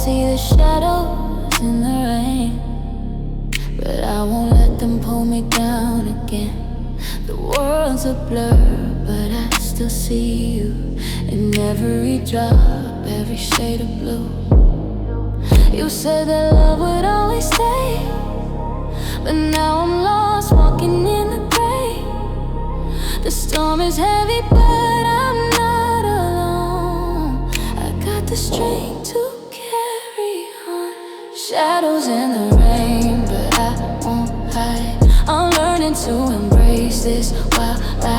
see the shadows in the rain, but I won't let them pull me down again. The world's a blur, but I still see you in every drop, every shade of blue. You said that love would always stay, but now I'm lost, walking in the gray. The storm is heavy, but I'm not alone. I got the strength to carry on. Shadows in the rain, but I won't hide. I'm learning to embrace this while I